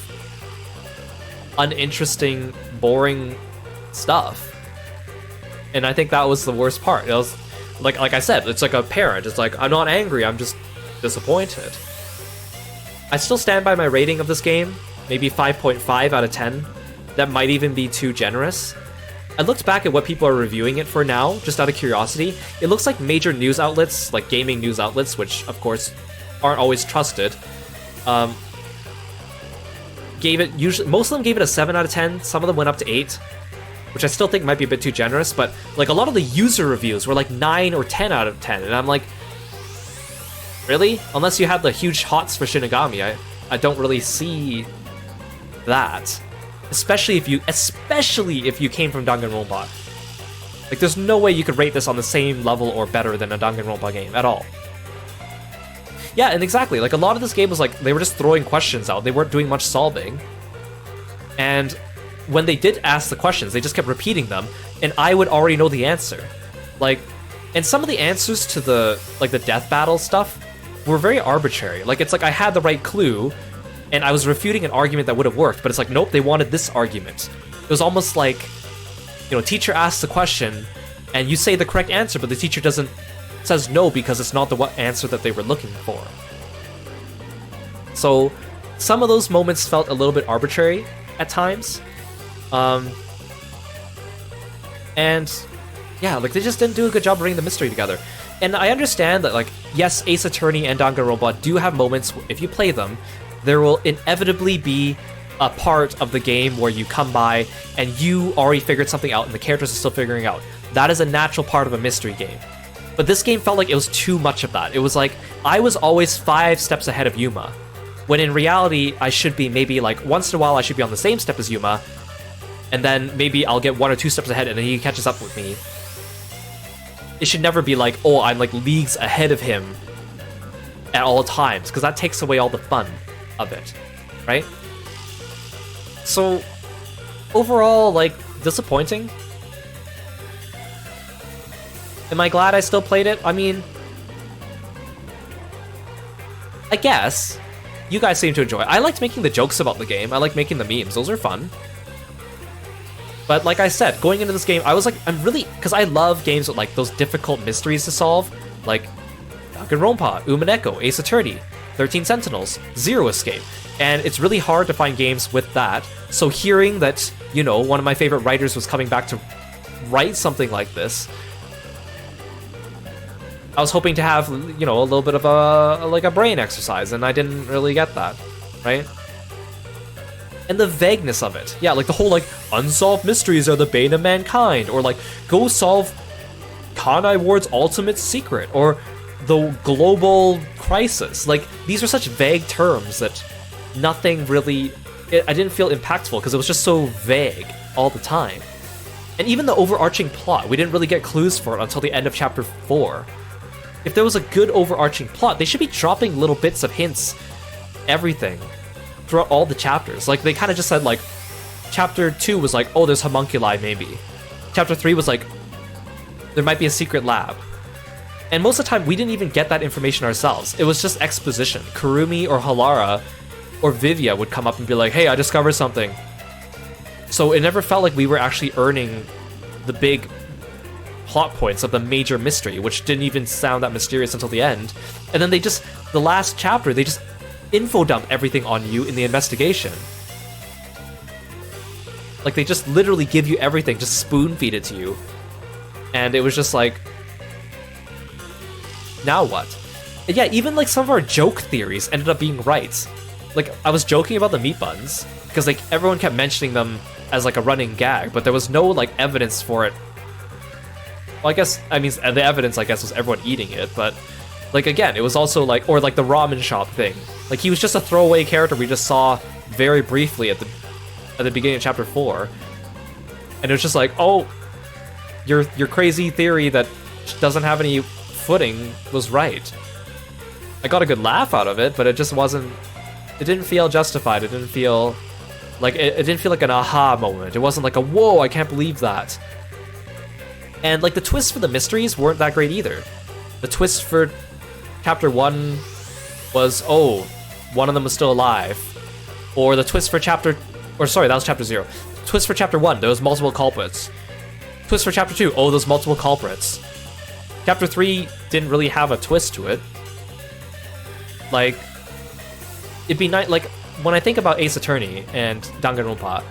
uninteresting, boring stuff. And I think that was the worst part. It was, like I said, it's like a parent. It's like, I'm not angry, I'm just disappointed. I still stand by my rating of this game. Maybe 5.5 out of 10. That might even be too generous. I looked back at what people are reviewing it for now, just out of curiosity. It looks like major news outlets, like gaming news outlets, which of course aren't always trusted, gave it, usually most of them gave it a 7 out of 10, some of them went up to 8, which I still think might be a bit too generous, but like a lot of the user reviews were like 9 or 10 out of 10, and I'm like, really? Unless you had the huge hots for Shinigami, I don't really see that. Especially if you came from Danganronpa. Like, there's no way you could rate this on the same level or better than a Danganronpa game at all. Yeah, and exactly, like, a lot of this game was like, they were just throwing questions out, they weren't doing much solving. And when they did ask the questions, they just kept repeating them, and I would already know the answer. Like, and some of the answers to the, like, the death battle stuff were very arbitrary. Like, it's like I had the right clue, and I was refuting an argument that would have worked, but it's like, nope, they wanted this argument. It was almost like, you know, teacher asks the question, and you say the correct answer, but the teacher says no because it's not the answer that they were looking for. So, some of those moments felt a little bit arbitrary at times. And yeah, like, they just didn't do a good job bringing the mystery together. And I understand that, like, yes, Ace Attorney and Danganronpa do have moments, if you play them, there will inevitably be a part of the game where you come by and you already figured something out and the characters are still figuring out. That is a natural part of a mystery game. But this game felt like it was too much of that. It was like, I was always 5 steps ahead of Yuma, when in reality, I should be maybe, like, once in a while I should be on the same step as Yuma, and then maybe I'll get 1 or 2 steps ahead and then he catches up with me. It should never be like, oh, I'm like leagues ahead of him at all times, because that takes away all the fun of it, right? So, overall, like, disappointing. Am I glad I still played it? I mean, I guess. You guys seem to enjoy it. I liked making the jokes about the game. I like making the memes. Those are fun. But like I said, going into this game, I was like, because I love games with like those difficult mysteries to solve, like Danganronpa, Umineko, Ace Attorney, 13 Sentinels, Zero Escape, and it's really hard to find games with that. So hearing that, you know, one of my favorite writers was coming back to write something like this, I was hoping to have, you know, a little bit of a brain exercise, and I didn't really get that, right? And the vagueness of it. Yeah, like the whole, like, unsolved mysteries are the bane of mankind, or like, go solve Kanai Ward's ultimate secret, or the global crisis. Like, these are such vague terms that nothing really, I didn't feel impactful because it was just so vague all the time. And even the overarching plot, we didn't really get clues for it until the end of chapter 4. If there was a good overarching plot, they should be dropping little bits of hints, everything, throughout all the chapters. Like, they kind of just said, like, chapter 2 was like, oh, there's homunculi, maybe. Chapter 3 was like, there might be a secret lab. And most of the time, we didn't even get that information ourselves. It was just exposition. Kurumi or Halara or Vivia would come up and be like, hey, I discovered something. So it never felt like we were actually earning the big plot points of the major mystery, which didn't even sound that mysterious until the end. And then the last chapter, they just info dump everything on you in the investigation. Like, they just literally give you everything, just spoon feed it to you. And it was just like, now what? And yeah, even like some of our joke theories ended up being right. Like, I was joking about the meat buns, because like everyone kept mentioning them as like a running gag, but there was no like evidence for it. Well, I mean, the evidence, I guess, was everyone eating it, but like, again, it was also like, or like the ramen shop thing. Like, he was just a throwaway character we just saw very briefly at the beginning of chapter 4. And it was just like, oh, your crazy theory that doesn't have any footing was right. I got a good laugh out of it, but it just wasn't, it didn't feel justified. It didn't feel like, it didn't feel like an aha moment. It wasn't like a, whoa, I can't believe that. And like, the twists for the mysteries weren't that great either. The twist for chapter 1 was, oh, one of them was still alive. Or the twist for that was chapter 0. Twist for chapter 1, there was multiple culprits. Twist for chapter 2, oh, there's multiple culprits. Chapter 3 didn't really have a twist to it. Like, it'd be nice, like, when I think about Ace Attorney and Danganronpa,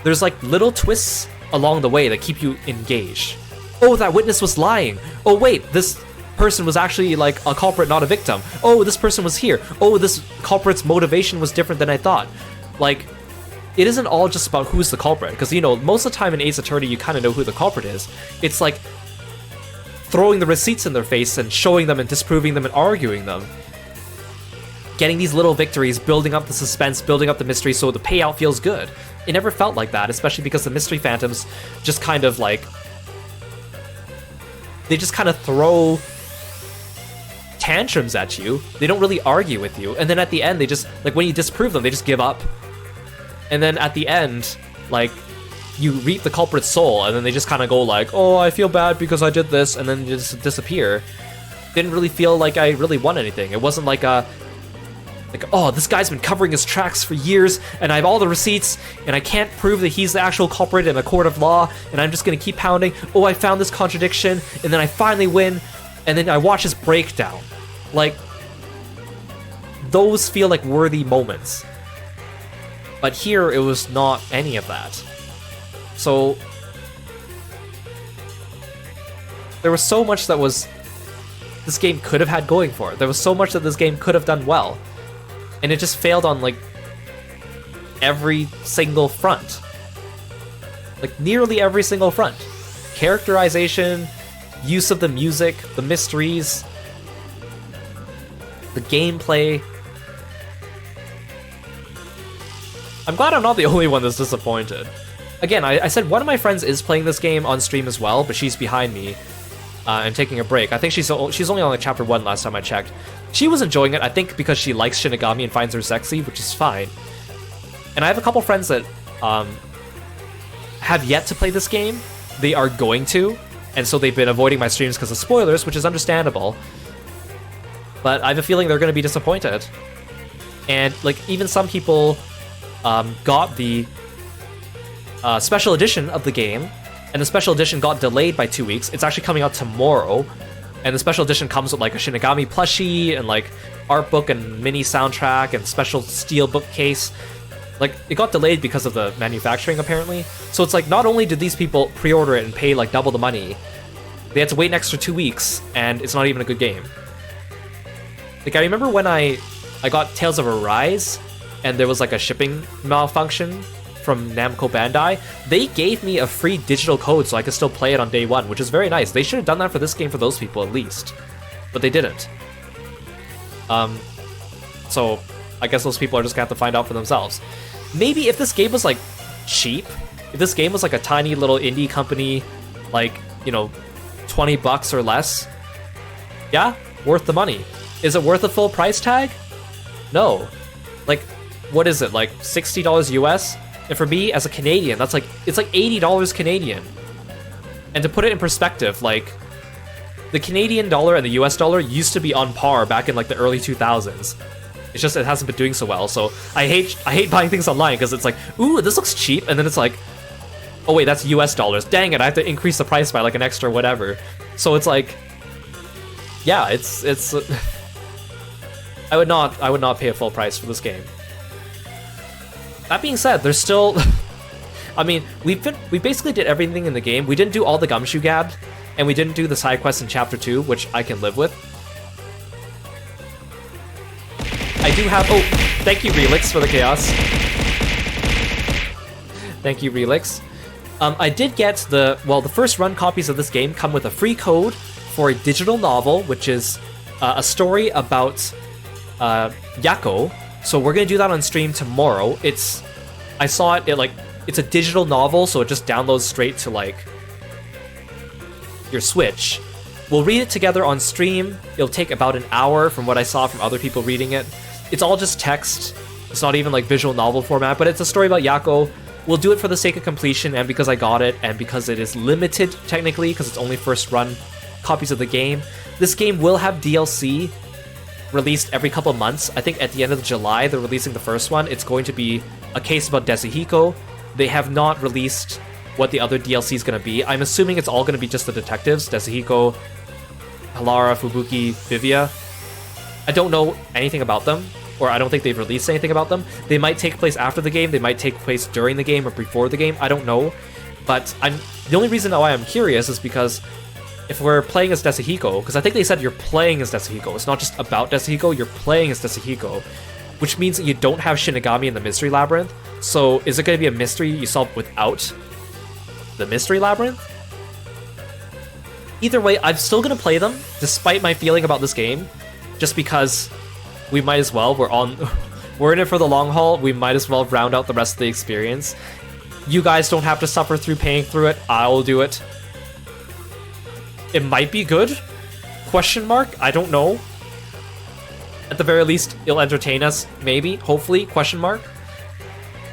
there's like little twists along the way that keep you engaged. Oh, that witness was lying. Oh wait, this person was actually like a culprit, not a victim. Oh, this person was here. Oh, this culprit's motivation was different than I thought. Like, it isn't all just about who's the culprit, because, you know, most of the time in Ace Attorney, you kind of know who the culprit is. It's like throwing the receipts in their face and showing them and disproving them and arguing them. Getting these little victories, building up the suspense, building up the mystery so the payout feels good. It never felt like that, especially because the mystery phantoms just kind of like... They just kind of throw tantrums at you. They don't really argue with you. And then at the end, they just... Like, when you disprove them, they just give up. And then at the end, like, you reap the culprit's soul, and then they just kind of go like, oh, I feel bad because I did this, and then just disappear. Didn't really feel like I really won anything. It wasn't like a... Like, oh, this guy's been covering his tracks for years, and I have all the receipts, and I can't prove that he's the actual culprit in a court of law, and I'm just gonna keep pounding. Oh, I found this contradiction, and then I finally win, and then I watch his breakdown. Like, those feel like worthy moments. But here, it was not any of that. So, there was so much that this game could have had going for it. There was so much that this game could have done well. And it just failed on, like, every single front. Like, nearly every single front. Characterization, use of the music, the mysteries, the gameplay. I'm glad I'm not the only one that's disappointed. Again, I said one of my friends is playing this game on stream as well, but she's behind me and taking a break. I think she's only on like chapter 1 last time I checked. She was enjoying it, I think because she likes Shinigami and finds her sexy, which is fine. And I have a couple friends that have yet to play this game. They are going to, and so they've been avoiding my streams because of spoilers, which is understandable. But I have a feeling they're going to be disappointed. And like even some people got the special edition of the game, and the special edition got delayed by 2 weeks. It's actually coming out tomorrow. And the special edition comes with like a Shinigami plushie and like art book and mini soundtrack and special steel bookcase. Like, it got delayed because of the manufacturing, apparently. So it's like, not only did these people pre-order it and pay like double the money, they had to wait an extra 2 weeks, and it's not even a good game. Like, I remember when I got Tales of Arise, and there was like a shipping malfunction from Namco Bandai. They gave me a free digital code so I could still play it on day one, which is very nice. They should have done that for this game for those people at least, but they didn't. So I guess those people are just gonna have to find out for themselves. Maybe if this game was like cheap, if this game was like a tiny little indie company, like, you know, $20 or less, yeah, worth the money. Is it worth a full price tag? No. Like, what is it, like $60 US? And for me, as a Canadian, that's like, it's like $80 Canadian. And to put it in perspective, like, the Canadian dollar and the US dollar used to be on par back in like the early 2000s. It's just, it hasn't been doing so well. So I hate buying things online because it's like, ooh, this looks cheap. And then it's like, oh wait, that's US dollars. Dang it, I have to increase the price by like an extra whatever. So it's like, yeah, it's I would not pay a full price for this game. That being said, there's still... I mean, we basically did everything in the game. We didn't do all the Gumshoe Gab, and we didn't do the side quests in Chapter 2, which I can live with. I do have... Oh, thank you, Relix, for the chaos. Thank you, Relix. I did get the... Well, the first run copies of this game come with a free code for a digital novel, which is a story about Yako. So we're gonna do that on stream tomorrow. I saw it like, it's a digital novel, so it just downloads straight to like your Switch. We'll read it together on stream. It'll take about an hour from what I saw from other people reading it. It's all just text. It's not even like visual novel format, but it's a story about Yako. We'll do it for the sake of completion and because I got it and because it is limited technically because it's only first run copies of the game. This game will have DLC released every couple of months. I think at the end of July they're releasing the first one. It's going to be a case about Desuhiko. They have not released what the other DLC is going to be. I'm assuming it's all going to be just the detectives, Desuhiko, Halara, Fubuki, Vivia. I don't know anything about them, or I don't think they've released anything about them. They might take place after the game, they might take place during the game or before the game, I don't know. But the only reason why I'm curious is because if we're playing as Desahiko, because I think they said you're playing as Desahiko. It's not just about Desahiko, you're playing as Desahiko, which means that you don't have Shinigami in the Mystery Labyrinth. So is it going to be a mystery you solve without the Mystery Labyrinth? Either way, I'm still going to play them, despite my feeling about this game, just because we might as well. We're in it for the long haul. We might as well round out the rest of the experience. You guys don't have to suffer through paying through it. I'll do it. It might be good? Question mark? I don't know. At the very least, it'll entertain us. Maybe. Hopefully. Question mark?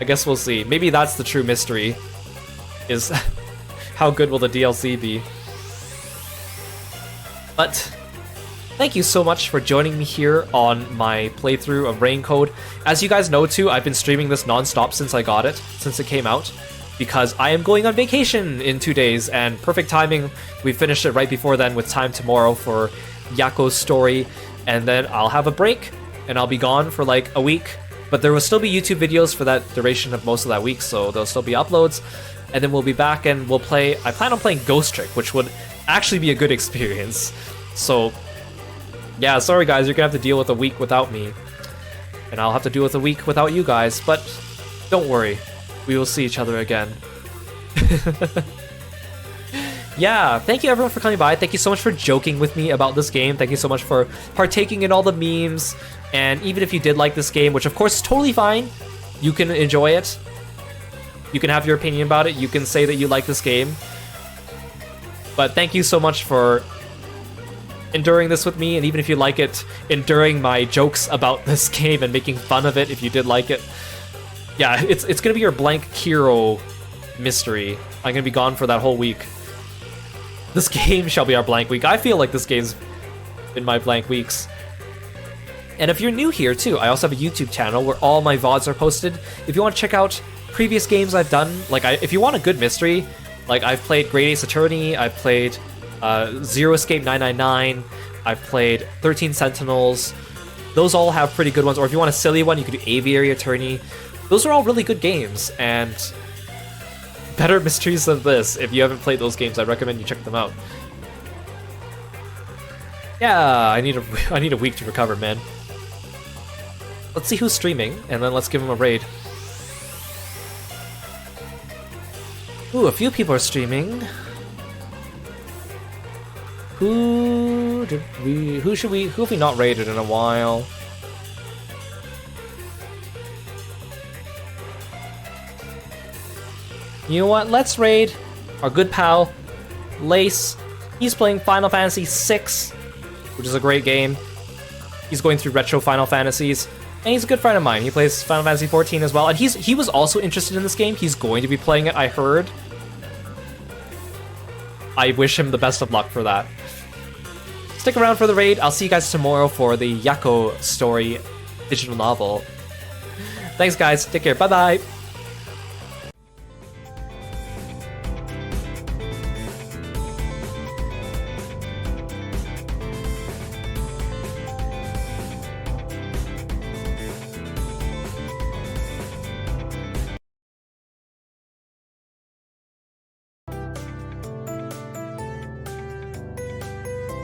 I guess we'll see. Maybe that's the true mystery. Is how good will the DLC be? But thank you so much for joining me here on my playthrough of Raincode. As you guys know too, I've been streaming this non-stop since I got it, since it came out, because I am going on vacation in 2 days, and perfect timing. We finished it right before then with time tomorrow for Yako's story, and then I'll have a break, and I'll be gone for like a week, but there will still be YouTube videos for that duration of most of that week, so there'll still be uploads, and then we'll be back and we'll play. I plan on playing Ghost Trick, which would actually be a good experience. So yeah, sorry guys, you're gonna have to deal with a week without me, and I'll have to deal with a week without you guys, but don't worry, we will see each other again. Yeah, thank you everyone for coming by. Thank you so much for joking with me about this game. Thank you so much for partaking in all the memes, and even if you did like this game, which of course is totally fine, you can enjoy it. You can have your opinion about it. You can say that you like this game. But thank you so much for enduring this with me, and even if you like it, enduring my jokes about this game and making fun of it if you did like it. Yeah, it's gonna be your blank Kiro mystery. I'm gonna be gone for that whole week. This game shall be our blank week. I feel like this game's been my blank weeks. And if you're new here too, I also have a YouTube channel where all my VODs are posted. If you want to check out previous games I've done, like if you want a good mystery, like I've played Great Ace Attorney, I've played Zero Escape 999, I've played 13 Sentinels. Those all have pretty good ones. Or if you want a silly one, you could do Aviary Attorney. Those are all really good games, and better mysteries than this. If you haven't played those games, I recommend you check them out. Yeah, I need a week to recover, man. Let's see who's streaming, and then let's give him a raid. Ooh, a few people are streaming. Who have we not raided in a while? You know what? Let's raid our good pal, Lace. He's playing Final Fantasy VI, which is a great game. He's going through retro Final Fantasies, and he's a good friend of mine. He plays Final Fantasy XIV as well, and he was also interested in this game. He's going to be playing it, I heard. I wish him the best of luck for that. Stick around for the raid. I'll see you guys tomorrow for the Yako story digital novel. Thanks, guys. Take care. Bye-bye.